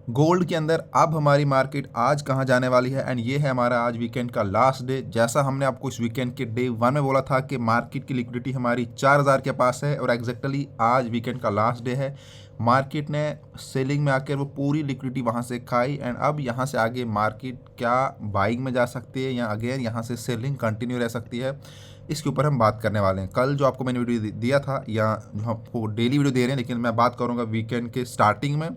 Gold के अंदर अब हमारी मार्केट आज कहाँ जाने वाली है, एंड ये है हमारा आज वीकेंड का लास्ट डे। जैसा हमने आपको इस वीकेंड के डे 1 में बोला था कि मार्केट की लिक्विडिटी हमारी 4000 के पास है, और एग्जैक्टली आज वीकेंड का लास्ट डे है। मार्केट ने सेलिंग में आकर वो पूरी लिक्विडिटी वहाँ से खाई, एंड अब यहाँ से आगे मार्केट क्या बाइंग में जा सकती है या अगेन यहाँ से सेलिंग कंटिन्यू रह सकती है, इसके ऊपर हम बात करने वाले हैं। कल जो आपको मैंने वीडियो दिया था, या जो आपको डेली वीडियो दे रहे हैं, लेकिन मैं बात करूँगा वीकेंड के स्टार्टिंग में,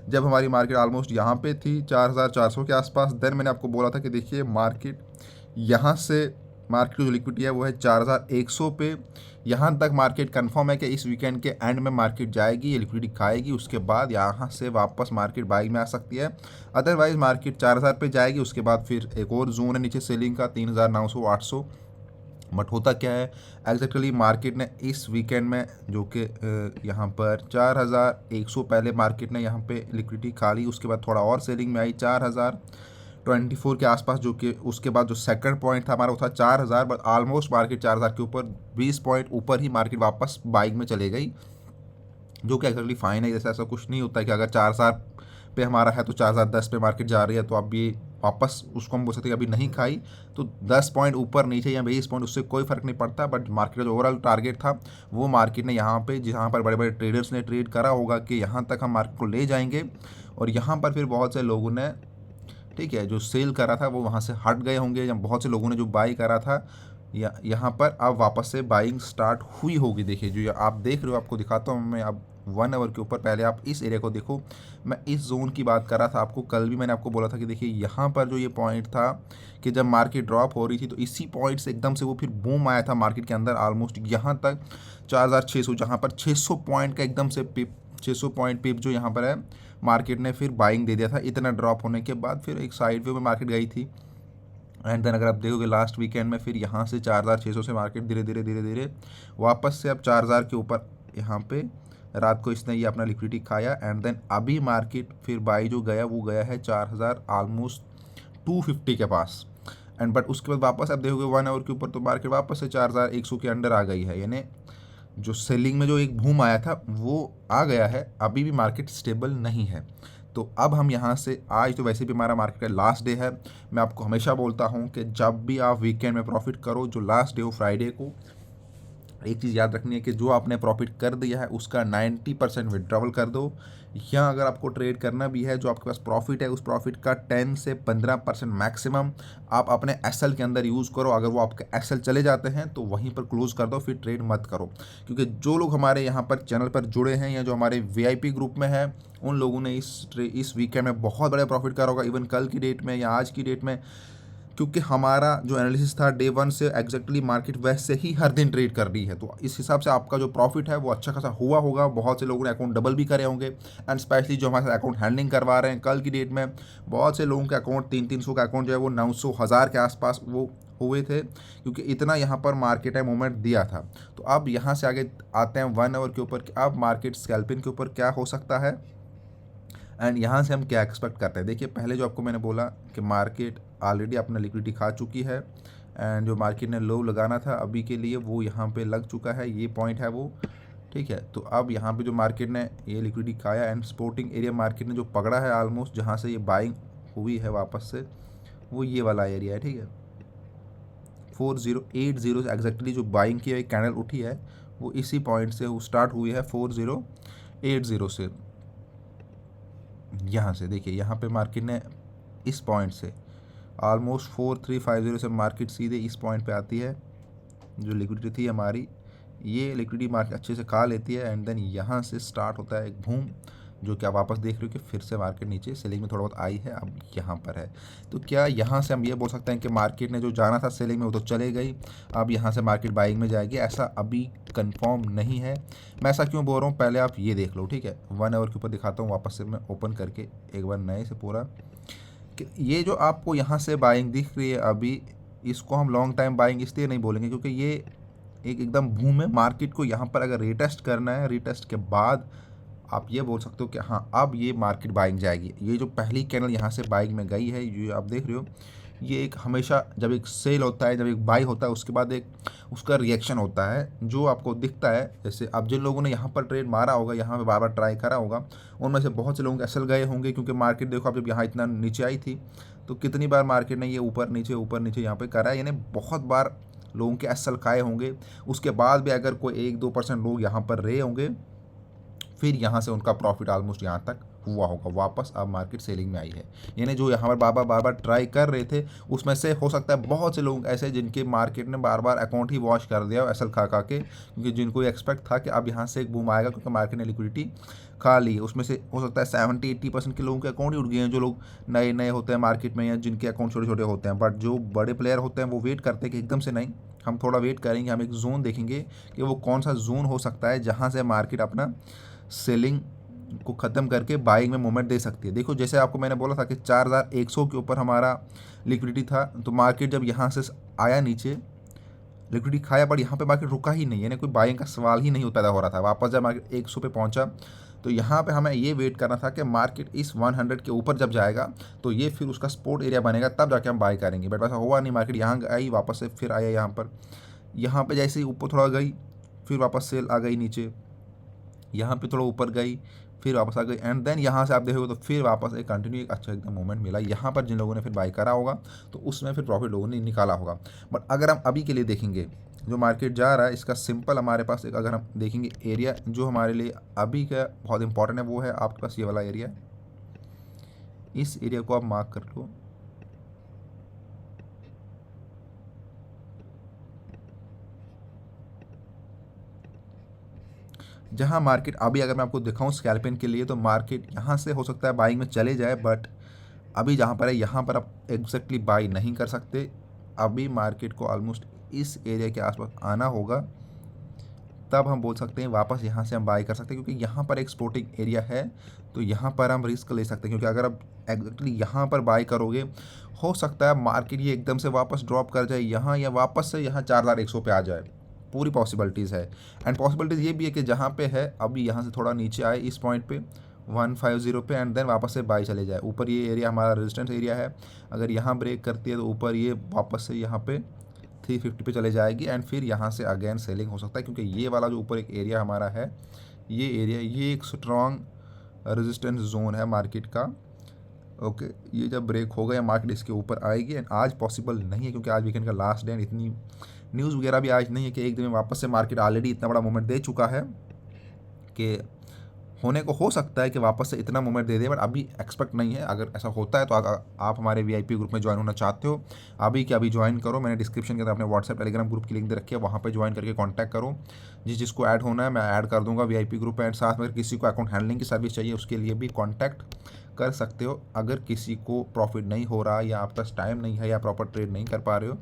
जब हमारी मार्केट ऑलमोस्ट यहाँ पे थी 4400 के आसपास। देन मैंने आपको बोला था कि देखिए मार्केट यहाँ से, मार्केट की जो लिक्विडिटी है वो है 4100 पे। यहाँ तक मार्केट कंफर्म है कि इस वीकेंड के एंड में मार्केट जाएगी, ये लिक्विडिटी खाएगी, उसके बाद यहाँ से वापस मार्केट बाइंग में आ सकती है। अदरवाइज मार्केट 4000 पे जाएगी, उसके बाद फिर एक और जोन है नीचे सेलिंग का 3900 800। बट होता क्या है, एग्जैक्टली मार्केट ने इस वीकेंड में जो कि यहाँ पर 4100 पहले मार्केट ने यहाँ पे लिक्विडिटी खा ली, उसके बाद थोड़ा और सेलिंग में आई 4024 के आसपास, जो कि उसके बाद जो सेकंड पॉइंट था हमारा वो था 4000। बट ऑलमोस्ट मार्केट 4000 के ऊपर 20 पॉइंट ऊपर ही मार्केट वापस बाइंग में चले गई, जो कि एक्चुअली फाइन है। जैसे ऐसा कुछ नहीं होता है कि अगर 4000 पे हमारा है तो 4010 पे मार्केट जा रही है तो अब ये वापस उसको हम बोल सकते हैं कि अभी नहीं खाई तो 10 पॉइंट ऊपर नीचे या 20 पॉइंट, उससे कोई फर्क नहीं पड़ता। बट मार्केट का जो ओवरऑल टारगेट था वो मार्केट ने यहाँ पे, जहाँ पर बड़े बड़े ट्रेडर्स ने ट्रेड करा होगा कि यहाँ तक हम मार्केट को ले जाएंगे, और यहाँ पर फिर बहुत से लोगों ने, ठीक है, जो सेल करा था वो वहाँ से हट गए होंगे, या बहुत से लोगों ने जो बाई करा था या यहाँ पर अब वापस से बाइंग स्टार्ट हुई होगी। देखिए जो आप देख रहे हो, आपको दिखाता हूँ मैं अब 1 आवर के ऊपर। पहले आप इस एरिया को देखो, मैं इस जोन की बात कर रहा था आपको, कल भी मैंने आपको बोला था कि देखिए यहाँ पर जो ये पॉइंट था कि जब मार्केट ड्रॉप हो रही थी तो इसी पॉइंट से एकदम से वो फिर बूम आया था मार्केट के अंदर ऑलमोस्ट यहाँ तक 4600, जहाँ पर 600 पॉइंट का एकदम से पिप, 600 पॉइंट पिप जो यहाँ पर है, मार्केट ने फिर बाइंग दे दिया था। इतना ड्रॉप होने के बाद फिर एक साइड वे में मार्केट गई थी, एंड देन अगर आप देखोगे लास्ट वीकेंड में फिर यहाँ से 4600 से मार्केट धीरे धीरे धीरे धीरे वापस से अब 4000 के ऊपर यहाँ पे रात को इसने ये अपना लिक्विडिटी खाया, एंड देन अभी मार्केट फिर बाई जो गया वो गया है 4000 ऑलमोस्ट 250 के पास। एंड बट उसके बाद वापस आप देखोगे 1 आवर के ऊपर तो मार्केट वापस से 4100 के अंडर आ गई है, यानी जो सेलिंग में जो एक बूम आया था वो आ गया है। अभी भी मार्केट स्टेबल नहीं है। तो अब हम यहाँ से, आज तो वैसे भी हमारा मार्केट का लास्ट डे है। मैं आपको हमेशा बोलता हूँ कि जब भी आप वीकेंड में प्रॉफिट करो, जो लास्ट डे हो फ्राइडे को, एक चीज़ याद रखनी है कि जो आपने प्रॉफिट कर दिया है उसका 90% विड्रॉवल कर दो, या अगर आपको ट्रेड करना भी है, जो आपके पास प्रॉफिट है उस प्रॉफिट का 10 से 15% मैक्सिमम आप अपने एसएल के अंदर यूज़ करो। अगर वो आपके एसएल चले जाते हैं तो वहीं पर क्लोज कर दो, फिर ट्रेड मत करो। क्योंकि जो लोग हमारे यहाँ पर चैनल पर जुड़े हैं या जो हमारे वीआईपी ग्रुप में है, उन लोगों ने इस वीकेंड में बहुत बड़ा प्रॉफिट करा होगा, इवन कल की डेट में या आज की डेट में, क्योंकि हमारा जो एनालिसिस था डे 1 से एग्जैक्टली मार्केट वैसे ही हर दिन ट्रेड कर रही है। तो इस हिसाब से आपका जो प्रॉफिट है वो अच्छा खासा हुआ होगा। बहुत से लोगों ने अकाउंट डबल भी करे होंगे, एंड स्पेशली जो हमारे साथ अकाउंट हैंडलिंग करवा रहे हैं, कल की डेट में बहुत से लोगों के अकाउंट 300 का अकाउंट जो है वो 900 1000 के आसपास वो हुए थे, क्योंकि इतना यहाँ पर मार्केट है मूवमेंट दिया था। तो अब यहाँ से आगे आते हैं 1 आवर के ऊपर कि अब मार्केट स्कैल्पिंग के ऊपर क्या हो सकता है, एंड यहाँ से हम क्या एक्सपेक्ट करते हैं। देखिए पहले जो आपको मैंने बोला कि मार्केट ऑलरेडी अपना लिक्विडिटी खा चुकी है, एंड जो मार्केट ने लो लगाना था अभी के लिए वो यहाँ पे लग चुका है, ये पॉइंट है वो, ठीक है। तो अब यहाँ पे जो मार्केट ने ये लिक्विडिटी खाया, एंड सपोर्टिंग एरिया मार्केट ने जो पकड़ा है ऑलमोस्ट, जहाँ से ये बाइंग हुई है वापस से, वो ये वाला एरिया है, ठीक है। 4080 से एग्जैक्टली जो बाइंग की एक कैंडल उठी है वो इसी पॉइंट से वो स्टार्ट हुई है, 4080 से। यहाँ से देखिए, यहाँ पे मार्केट ने इस पॉइंट से ऑलमोस्ट 4350 से मार्केट सीधे इस पॉइंट पे आती है। जो लिक्विडिटी थी हमारी, ये लिक्विडिटी मार्केट अच्छे से खा लेती है, एंड देन यहाँ से स्टार्ट होता है एक बूम, जो कि आप वापस देख रहे हो कि फिर से मार्केट नीचे सेलिंग में थोड़ा बहुत आई है, अब यहाँ पर है। तो क्या यहाँ से हम ये बोल सकते हैं कि मार्केट ने जो जाना था सेलिंग में वो तो चले गई, अब यहाँ से मार्केट बाइंग में जाएगी? ऐसा अभी कंफर्म नहीं है। मैं ऐसा क्यों बोल रहा हूँ, पहले आप ये देख लो, ठीक है। 1 आवर के ऊपर दिखाता हूँ वापस से मैं ओपन करके एक बार नए से पूरा, कि ये जो आपको यहाँ से बाइंग दिख रही है अभी, इसको हम लॉन्ग टाइम बाइंग इसलिए नहीं बोलेंगे क्योंकि ये एकदम बूम है। मार्केट को यहाँ पर अगर रीटेस्ट करना है, रीटेस्ट के बाद आप ये बोल सकते हो कि हाँ अब ये मार्केट बाइंग जाएगी। ये जो पहली कैंडल यहाँ से बाइंग में गई है, ये आप देख रहे हो, ये एक हमेशा जब एक सेल होता है, जब एक बाई होता है, उसके बाद एक उसका रिएक्शन होता है जो आपको दिखता है। जैसे अब जिन लोगों ने यहाँ पर ट्रेड मारा होगा, यहाँ पे बार बार ट्राई करा होगा, उनमें से बहुत से लोग एसएल गए होंगे, क्योंकि मार्केट देखो आप जब यहाँ इतना नीचे आई थी तो कितनी बार मार्केट ने ये ऊपर नीचे यहाँ पे करा है, यानी बहुत बार लोगों के एसएल खाए होंगे। उसके बाद भी अगर कोई 1-2% लोग यहाँ पर रहे होंगे, फिर यहाँ से उनका प्रॉफिट ऑलमोस्ट यहाँ तक हुआ होगा, वापस अब मार्केट सेलिंग में आई है। यानी जो यहाँ पर बार बार ट्राई कर रहे थे, उसमें से हो सकता है बहुत से लोग ऐसे जिनके मार्केट ने बार बार अकाउंट ही वॉश कर दिया एसएल खा के, क्योंकि जिनको एक्सपेक्ट था कि अब यहाँ से एक बूम आएगा, क्योंकि मार्केट ने लिक्विडिटी खा ली। उसमें से हो सकता है 70-80% के लोगों के अकाउंट ही उठ गए हैं, जो लोग नए नए होते हैं मार्केट में या जिनके अकाउंट छोटे छोटे होते हैं। बट जो बड़े प्लेयर होते हैं वो वेट करते हैं कि एकदम से नहीं, हम थोड़ा वेट करेंगे, हम एक जोन देखेंगे कि वो कौन सा जोन हो सकता है जहाँ से मार्केट अपना सेलिंग को ख़त्म करके बाइंग में मूवमेंट दे सकती है। देखो जैसे आपको मैंने बोला था कि 4100 के ऊपर हमारा लिक्विडिटी था, तो मार्केट जब यहाँ से आया नीचे लिक्विडिटी खाया, बट यहाँ पे मार्केट रुका ही नहीं, यानी कोई बाइंग का सवाल ही नहीं पैदा हो रहा था। वापस जब मार्केट 100 पे पहुँचा तो यहाँ पे हमें ये वेट करना था कि मार्केट इस 100 के ऊपर जब जाएगा तो ये फिर उसका सपोर्ट एरिया बनेगा, तब जाके हम बाई करेंगे। बट वैसा हुआ नहीं, मार्केट यहाँ आई, वापस से फिर आया यहाँ पर जैसे ही ऊपर थोड़ा गई, फिर वापस सेल आ गई नीचे, यहाँ पे थोड़ा ऊपर गई, फिर वापस आ गई, एंड देन यहाँ से आप देखोगे तो फिर वापस एक कंटिन्यू एक अच्छा एकदम मूवमेंट मिला। यहाँ पर जिन लोगों ने फिर बाई करा होगा तो उसमें फिर प्रॉफिट लोगों ने निकाला होगा। बट अगर हम अभी के लिए देखेंगे जो मार्केट जा रहा है, इसका सिंपल हमारे पास एक अगर हम देखेंगे एरिया जो हमारे लिए अभी का बहुत इंपॉर्टेंट है, वो है आपके पास ये वाला एरिया। इस एरिया को आप मार्क कर लो। जहाँ मार्केट अभी अगर मैं आपको दिखाऊं स्कैल्पिंग के लिए, तो मार्केट यहाँ से हो सकता है बाइंग में चले जाए, बट अभी जहाँ पर है यहाँ पर आप एग्जैक्टली बाई नहीं कर सकते। अभी मार्केट को ऑलमोस्ट इस एरिया के आसपास आना होगा, तब हम बोल सकते हैं वापस यहाँ से हम बाई कर सकते हैं, क्योंकि यहाँ पर एक सपोर्टिंग एरिया है, तो यहाँ पर हम रिस्क ले सकते हैं। क्योंकि अगर आप एग्जैक्टली यहाँ पर बाई करोगे, हो सकता है मार्केट ये एकदम से वापस ड्रॉप कर जाए यहाँ, या वापस से यहाँ 4100 पे आ जाए, पूरी पॉसिबिलिटीज़ है। एंड पॉसिबिलिटीज़ ये भी है कि जहाँ पे है अभी यहाँ से थोड़ा नीचे आए इस पॉइंट पे 150 पे, एंड देन वापस से बाई चले जाए। ऊपर ये एरिया हमारा रेजिस्टेंस एरिया है, अगर यहाँ ब्रेक करती है तो ऊपर ये वापस से यहाँ पे 350 पे चले जाएगी, एंड फिर यहाँ से अगेन सेलिंग हो सकता है, क्योंकि ये वाला जो ऊपर एक एरिया हमारा है, ये एरिया ये एक स्ट्रॉन्ग रेजिस्टेंस जोन है मार्केट का। ओके, ये जब ब्रेक हो गया मार्केट इसके ऊपर आएगी, एंड आज पॉसिबल नहीं है क्योंकि आज वीकेंड का लास्ट डे, इतनी न्यूज़ वगैरह भी आज नहीं है कि एक दिन में वापस से मार्केट ऑलरेडी इतना बड़ा मूवमेंट दे चुका है कि होने को हो सकता है कि वापस से इतना मूवमेंट दे दे, बट अभी एक्सपेक्ट नहीं है। अगर ऐसा होता है तो आप हमारे वीआईपी ग्रुप में ज्वाइन होना चाहते हो, अभी के अभी ज्वाइन करो। मैंने डिस्क्रिप्शन के अंदर अपने व्हाट्सएप टेलीग्राम ग्रुप की लिंक दे रखी है, वहाँ पे ज्वाइन करके कांटेक्ट करो। जिसको ऐड होना है मैं ऐड कर दूंगा वीआईपी ग्रुप, एंड साथ में अगर किसी को अकाउंट हैंडलिंग की सर्विस चाहिए उसके लिए भी कॉन्टैक्ट कर सकते हो। अगर किसी को प्रॉफिट नहीं हो रहा, या आपके पास टाइम नहीं है, या प्रॉपर ट्रेड नहीं कर पा रहे हो,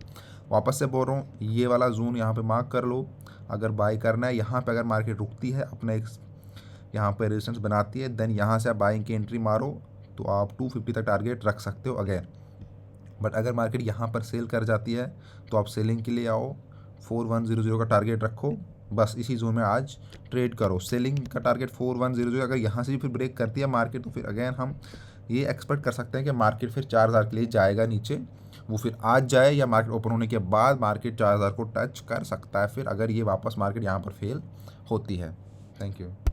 वापस से बोल रहा हूँ ये वाला जोन यहाँ पे मार्क कर लो। अगर बाई करना है, यहाँ पे अगर मार्केट रुकती है, अपने एक यहाँ पे रेजिस्टेंस बनाती है, देन यहाँ से आप बाइंग की एंट्री मारो तो आप 250 तक टारगेट रख सकते हो अगेन। बट अगर मार्केट यहाँ पर सेल कर जाती है तो आप सेलिंग के लिए आओ, 4100 का टारगेट रखो, बस इसी जोन में आज ट्रेड करो। सेलिंग का टारगेट 4100, अगर यहाँ से भी फिर ब्रेक करती है मार्केट तो फिर अगेन हम ये एक्सपेक्ट कर सकते हैं कि मार्केट फिर 4000 के लिए जाएगा नीचे, वो फिर आज जाए या मार्केट ओपन होने के बाद मार्केट 4000 को टच कर सकता है फिर, अगर ये वापस मार्केट यहाँ पर फेल होती है। Thank you.